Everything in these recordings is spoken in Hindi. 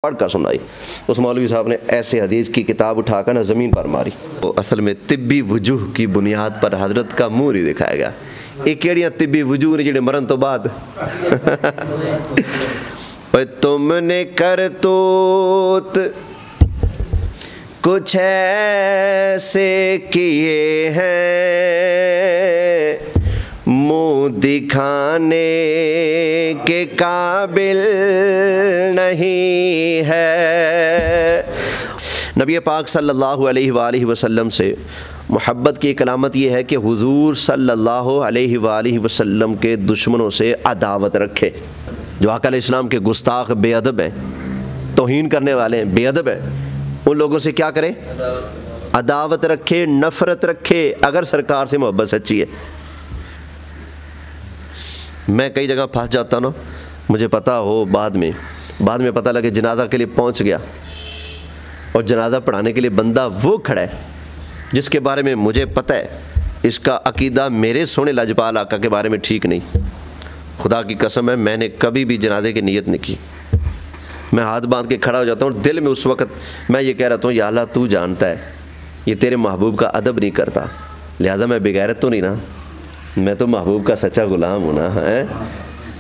पढ़ कर सुनाई। उस मौलवी साहब ने ऐसे हदीस की किताब उठाकर ना ज़मीन पर मारी। तो असल में तिब्बी वजूह की बुनियाद पर हज़रत का मुँह नहीं दिखाया गया। ये केड़ियां तिब्बी वजूह ने जिहड़े मरन तो बाद तुमने करतूत कुछ ऐसे किए हैं मुँह दिखाने के काबिल नहीं है। नबी पाक सल्लल्लाहु अलैहि वसल्लम से मोहब्बत की एक अलामत यह है कि हुजूर सल्लल्लाहु अलैहि वसल्लम के दुश्मनों से अदावत रखे। जो आका अलैहिस्सलाम के गुस्ताख बेअदब हैं, तौहीन करने वाले हैं, बेअदब हैं, उन लोगों से क्या करे? अदावत रखे, नफ़रत रखे, अगर सरकार से मोहब्बत सच्ची है। मैं कई जगह फंस जाता ना, मुझे पता हो बाद में पता लगे जनाजा के लिए पहुंच गया और जनाजा पढ़ाने के लिए बंदा वो खड़ा है जिसके बारे में मुझे पता है इसका अकीदा मेरे सोने लाजपाल आका के बारे में ठीक नहीं। खुदा की कसम है, मैंने कभी भी जनाजे की नीयत नहीं की। मैं हाथ बांध के खड़ा हो जाता हूँ। दिल में उस वक़्त मैं ये कह रहा हूँ, या अल्लाह तू जानता है ये तेरे महबूब का अदब नहीं करता, लिहाजा मैं बेगैरत तो नहीं ना, मैं तो महबूब का सच्चा गुलाम हूँ ना। है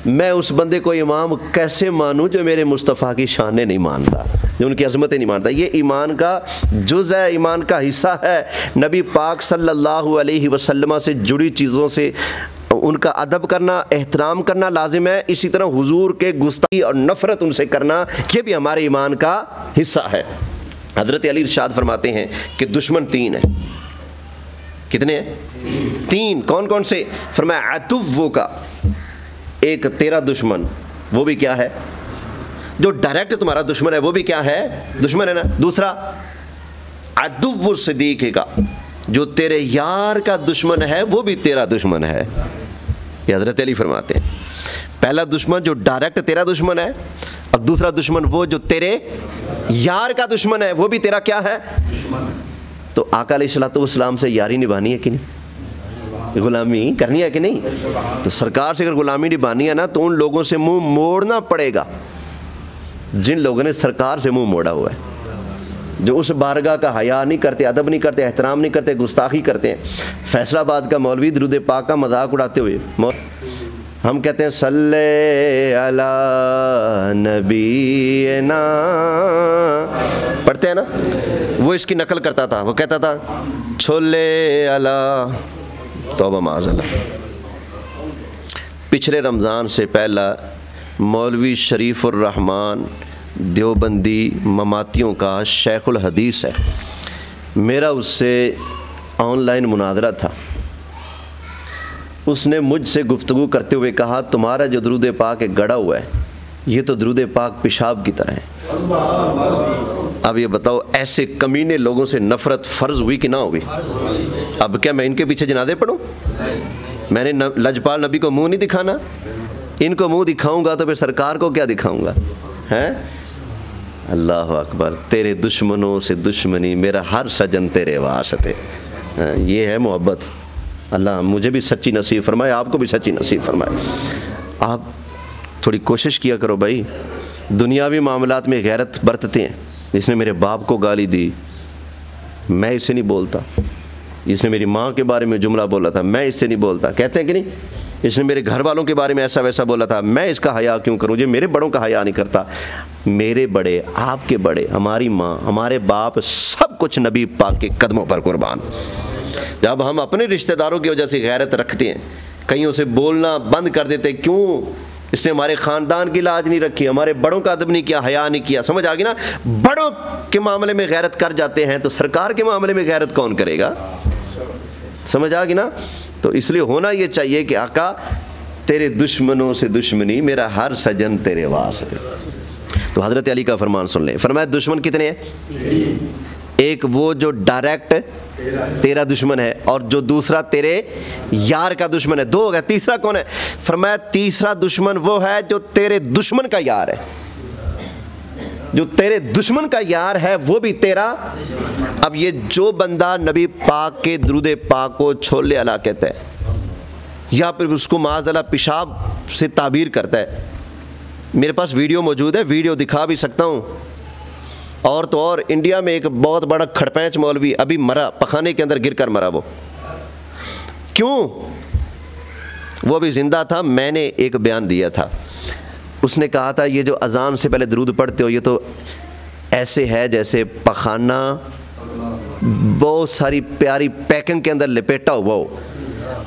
मैं उस बंदे को इमाम कैसे मानूँ जो मेरे मुस्तफ़ा की शानें नहीं मानता, जो उनकी अज़मतें नहीं मानता। ये ईमान का जुज़ है, ईमान का हिस्सा है। नबी पाक सल्लल्लाहु अलैहि वसल्लम से जुड़ी चीज़ों से उनका अदब करना, एहतराम करना लाजिम है। इसी तरह हुजूर के गुस्ताखी और नफ़रत उनसे करना, ये भी हमारे ईमान का हिस्सा है। हज़रत अली इरशाद फरमाते हैं कि दुश्मन तीन है। कितने हैं? तीन। कौन कौन से? फरमाया अदुव्वो का, एक तेरा दुश्मन, वो भी क्या है? जो डायरेक्ट तुम्हारा दुश्मन है वो भी क्या है? दुश्मन है ना। दूसरा अदुव्वु सिद्दीक़ का, जो तेरे यार का दुश्मन है वो भी तेरा दुश्मन है। ये हज़रत अली फरमाते हैं, पहला दुश्मन जो डायरेक्ट तेरा दुश्मन है और दूसरा दुश्मन वो जो तेरे यार का दुश्मन है वो भी तेरा क्या है? तो आका अलैहिस्सलाम से यारी निभानी है कि नहीं? गुलामी करनी है कि नहीं? तो सरकार से अगर गुलामी निभानी है ना तो उन लोगों से मुंह मोड़ना पड़ेगा जिन लोगों ने सरकार से मुंह मोड़ा हुआ है, जो उस बारगाह का हया नहीं करते, अदब नहीं करते, एहतराम नहीं करते, गुस्ताखी करते हैं। फैसलाबाद का मौलवी दुरूद पाक का मजाक उड़ाते हुए हम कहते हैं सल्ले अला नबीना, पढ़ते हैं ना, वो इसकी नकल करता था। वो कहता था छोले अला, तौबा माज़अल्लाह। पिछले रमज़ान से पहला मौलवी शरीफुर रहमान देवबंदी ममातियों का शेखुल हदीस है। मेरा उससे ऑनलाइन मुनाजरा था। उसने मुझसे गुफ्तगू करते हुए कहा, तुम्हारा जो दुरूद पाक गड़ा हुआ है ये तो दुरूद पाक पेशाब की तरह है। अब ये बताओ, ऐसे कमीने लोगों से नफ़रत फ़र्ज़ हुई कि ना हुई? अब क्या मैं इनके पीछे जनाजे पढ़ूँ? मैंने लजपाल नबी को मुंह नहीं दिखाना? इनको मुंह दिखाऊंगा तो फिर सरकार को क्या दिखाऊंगा? हैं? अल्लाह अकबर। तेरे दुश्मनों से दुश्मनी, मेरा हर सजन तेरे वास्ते। ये है मोहब्बत। अल्लाह मुझे भी सच्ची नसीब फरमाए, आपको भी सच्ची नसीब फरमाए। आप थोड़ी कोशिश किया करो भाई। दुनियावी मामलात में गैरत बरतते हैं। इसने मेरे बाप को गाली दी, मैं इससे नहीं बोलता। इसने मेरी माँ के बारे में जुमला बोला था, मैं इससे नहीं बोलता। कहते हैं कि नहीं? इसने मेरे घर वालों के बारे में ऐसा वैसा बोला था, मैं इसका हया क्यों करूं? ये मेरे बड़ों का हया नहीं करता। मेरे बड़े, आपके बड़े, हमारी माँ, हमारे बाप, सब कुछ नबी पाक के कदमों पर कुर्बान। जब हम अपने रिश्तेदारों की वजह से गैरत रखते हैं, कईयों से बोलना बंद कर देते, क्यों? इसने हमारे ख़ानदान की लाज नहीं रखी, हमारे बड़ों का अदब नहीं किया, हया नहीं किया। समझ आ गई ना? बड़ों के मामले में गैरत कर जाते हैं तो सरकार के मामले में गैरत कौन करेगा? समझ आ गई ना? तो इसलिए होना ये चाहिए कि आका तेरे दुश्मनों से दुश्मनी, मेरा हर सजन तेरे वास्ते। तो हज़रत अली का फरमान सुन लें। फरमाया दुश्मन कितने हैं? एक वो जो डायरेक्ट तेरा दुश्मन है और जो दूसरा तेरे यार का दुश्मन है। दो हो गया, तीसरा कौन है? फरमाया तीसरा दुश्मन वो है जो तेरे दुश्मन का यार है। जो तेरे दुश्मन का यार है वो भी तेरा। अब ये जो बंदा नबी पाक के दुरूद पाक को छोले अला कहता है या फिर उसको माज़अल्लाह पेशाब से ताबीर करता है, मेरे पास वीडियो मौजूद है, वीडियो दिखा भी सकता हूँ। और तो और इंडिया में एक बहुत बड़ा खड़पैंच मौलवी अभी मरा, पखाने के अंदर गिरकर मरा। वो क्यों? वो अभी ज़िंदा था, मैंने एक बयान दिया था। उसने कहा था ये जो अज़ान से पहले दरूद पढ़ते हो ये तो ऐसे है जैसे पखाना बहुत सारी प्यारी पैकिंग के अंदर लपेटा हुआ हो,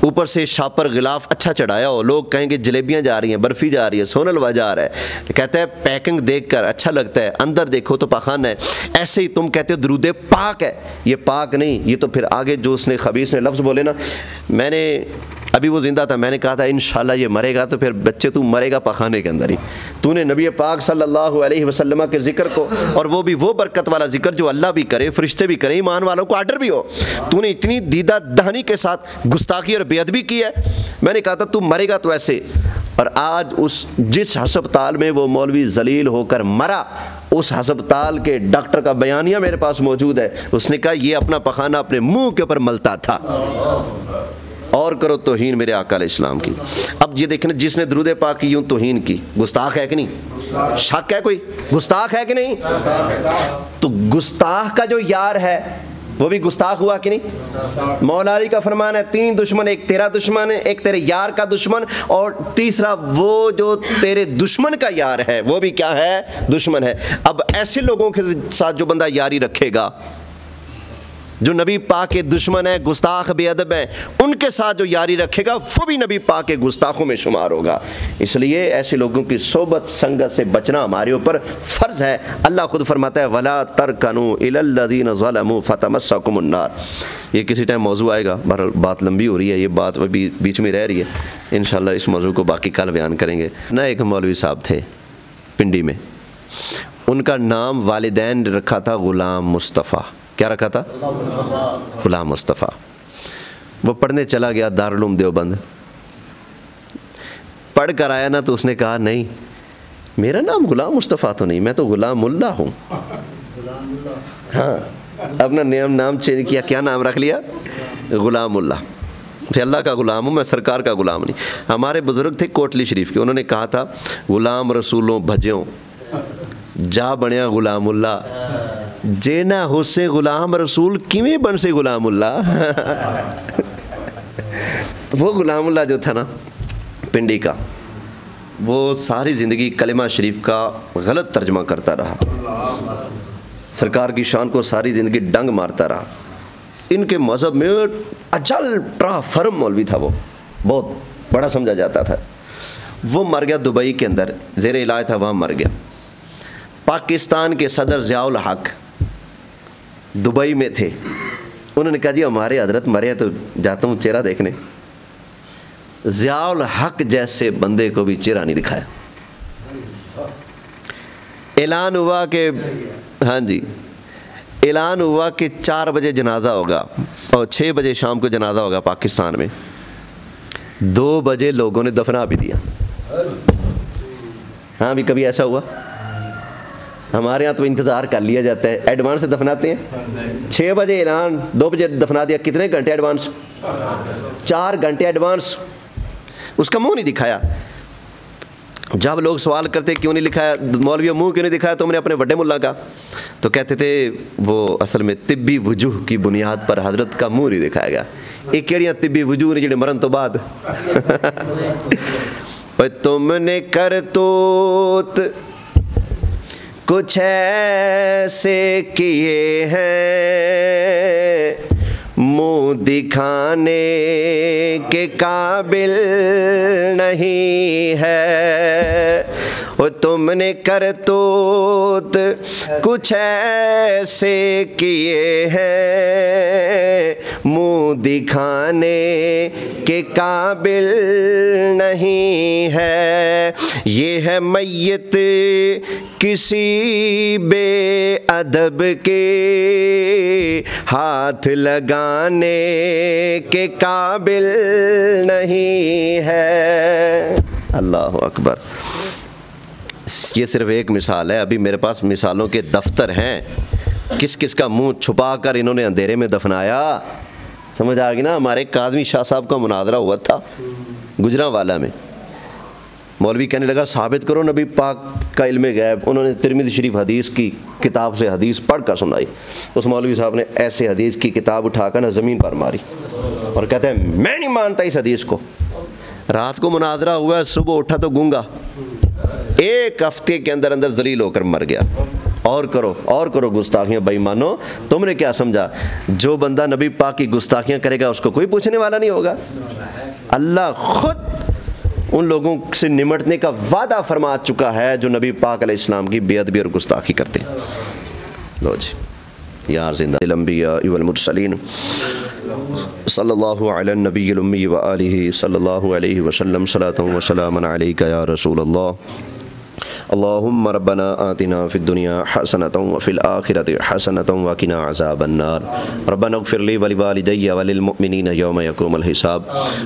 ऊपर से शापर गिलाफ अच्छा चढ़ाया हो, लोग कहेंगे जलेबियाँ जा रही हैं, बर्फ़ी जा रही है, सोनलवा जा रहा है। कहता है पैकिंग देखकर अच्छा लगता है, अंदर देखो तो पखाना है। ऐसे ही तुम कहते हो दरूद पाक है, ये पाक नहीं, ये तो फिर आगे जो उसने खबीस ने लफ्ज़ बोले ना, मैंने अभी वो ज़िंदा था, मैंने कहा था इंशाल्लाह ये मरेगा तो फिर बच्चे तू मरेगा पखाने के अंदर ही। तूने नबी पाक सल्लल्लाहु अलैहि वसल्लम के ज़िक्र को, और वो भी वो बरकत वाला ज़िक्र जो अल्लाह भी करे, फरिश्ते भी करें, ईमान वालों को आर्डर भी हो, तूने इतनी दीदा दहनी के साथ गुस्ताखी और बेअदबी की है। मैंने कहा था तू मरेगा तो ऐसे। और आज जिस हस्पताल में वो मौलवी जलील होकर मरा, उस हस्पताल के डॉक्टर का बयानिया मेरे पास मौजूद है। उसने कहा ये अपना पखाना अपने मुंह के ऊपर मलता था। और करो तौहीन मेरे आका अलैहिस्सलाम की। अब ये देखना, जिसने दरूद पाक की यूं तौहीन की, गुस्ताख है कि नहीं? शक है कोई? गुस्ताख है कि नहीं? तो गुस्ताख का जो यार है वो भी गुस्ताख हुआ कि नहीं? मौला अली का फरमान है 3 दुश्मन, एक तेरा दुश्मन है, एक तेरे यार का दुश्मन, और तीसरा वो जो तेरे दुश्मन का यार है वो भी क्या है? दुश्मन है। अब ऐसे लोगों के साथ जो बंदा यारी रखेगा जो नबी पाक के दुश्मन है, गुस्ताख बेअदब है, उनके साथ जो यारी रखेगा वो भी नबी पाक के गुस्ताखों में शुमार होगा। इसलिए ऐसे लोगों की सोबत संगत से बचना हमारे ऊपर फ़र्ज़ है। अल्लाह खुद फरमाता है वला तरकनू इलल्लज़ीना ज़लमू फ़तमस्सकुमुन नार। ये किसी टाइम मौजू आएगा, बहरहाल बात लंबी हो रही है, ये बात अभी बीच में रह रही है। इंशाअल्लाह इस मौजू को बाकी कल बयान करेंगे ना। एक मौलवी साहब थे पिंडी में, उनका नाम वालिदैन ने रखा था ग़ुलाम मुस्तफ़ा। क्या रखा था? ग़ुलाम मुस्तफ़ा। वो पढ़ने चला गया दारुल उलूम देवबंद, पढ़ कर आया ना तो उसने कहा नहीं मेरा नाम ग़ुलाम मुस्तफ़ा तो नहीं, मैं तो ग़ुलाम मुल्ला हूँ। हाँ, अपना नाम चेंज किया। क्या नाम रख लिया? ग़ुलाम मुल्ला। फिर अल्लाह का ग़ुलाम हूँ मैं, सरकार का ग़ुलाम नहीं। हमारे बुज़ुर्ग थे कोटली शरीफ के, उन्होंने कहा था ग़ुलाम रसूलों भज्यों जा बनिया ग़ुलामुल्ला, जे ना हुस्से ग़ुलाम रसूल किवें बन से ग़ुलामुल्ला। वो ग़ुलामुल्ला जो था ना पिंडी का, वो सारी ज़िंदगी कलिमा शरीफ का गलत तर्जमा करता रहा, सरकार की शान को सारी ज़िंदगी डंग मारता रहा। इनके मज़हब में अजल ट्रा फर्म मौलवी था, वो बहुत बड़ा समझा जाता था। वो मर गया दुबई के अंदर, ज़ेर इलाज था, वहाँ मर गया। पाकिस्तान के सदर ज़ियाउल हक दुबई में थे, उन्होंने कहा जी हमारे हजरत मरे हैं तो जाता हूँ चेहरा देखने। ज़ियाउल हक जैसे बंदे को भी चेहरा नहीं दिखाया। ऐलान हुआ कि हाँ जी, ऐलान हुआ कि 4 बजे जनाजा होगा और 6 बजे शाम को जनाजा होगा पाकिस्तान में। 2 बजे लोगों ने दफना भी दिया। हाँ भी कभी ऐसा हुआ? हमारे यहाँ तो इंतज़ार कर लिया जाता है, एडवांस से दफनाते हैं। 6 बजे ऐलान, 2 बजे दफना दिया। कितने घंटे एडवांस? 4 घंटे एडवांस। उसका मुंह नहीं दिखाया। जब लोग सवाल करते क्यों नहीं लिखाया, मौलवी मुंह क्यों नहीं दिखाया तुमने अपने बड़े मुल्ला का, तो कहते थे वो असल में तिब्बी वजूह की बुनियाद पर हजरत का मुंह नहीं दिखाया गया। एक केड़ियां तिब्बी वजूह ने जिहड़े मरन तो बाद तुमने करतूत कुछ ऐसे किए हैं मुंह दिखाने के काबिल नहीं है। और तुमने करतूत कुछ ऐसे किए हैं मुंह दिखाने के काबिल नहीं है। ये है मैयत किसी बेअदब के हाथ लगाने के काबिल नहीं है। अल्लाह अकबर। ये सिर्फ एक मिसाल है, अभी मेरे पास मिसालों के दफ्तर हैं। किस किस का मुंह छुपा कर इन्होंने अंधेरे में दफनाया। समझ आ गई ना। हमारे काज़मी शाह साहब का मुनाजरा हुआ था गुजरांवाला में। मौलवी कहने लगा साबित करो नबी पाक का इल्म गैब। उन्होंने तिरमिज़ी शरीफ हदीस की किताब से हदीस पढ़ कर सुनाई। उस मौलवी साहब ने ऐसे हदीस की किताब उठाकर ना ज़मीन पर मारी और कहते हैं मैं नहीं मानता इस हदीस को। रात को मुनाजरा हुआ, सुबह उठा तो गूंगा, एक हफ्ते के अंदर अंदर जलील होकर मर गया। और करो गुस्ताखियाँ बेईमानो, तुमने क्या समझा जो बंदा नबी पाक की गुस्ताखियाँ करेगा उसको कोई पूछने वाला नहीं होगा। अल्लाह खुद उन लोगों से निमटने का वादा फरमा चुका है जो नबी पाक अलैहिस्सलाम की बेअदबी और गुस्ताखी करते हैं। लो जी यार ज़िंदा अंबिया वल मुरसलीन सल्लल्लाहु अला नबिय्यिल उम्मी व आलिहि सल्लल्लाहु अलैहि वसल्लम सलातन व सलामन अलैका या रसूल अल्लाह। अल्लाहुम्मा रब्बना आतिना फिद दुनिया हसनतन व फिल आखिरति हसनतन व क़िना अज़ाबन्नार। रब्बना इग़फ़िर ली व लिवालिदैया व लिल मुअमिनीना यौम यक़ूमुल हिसाब।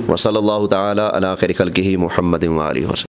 व सल्लल्लाहु तआला अला खैरि ख़ल्क़िही मुहम्मदिन व आलिहि।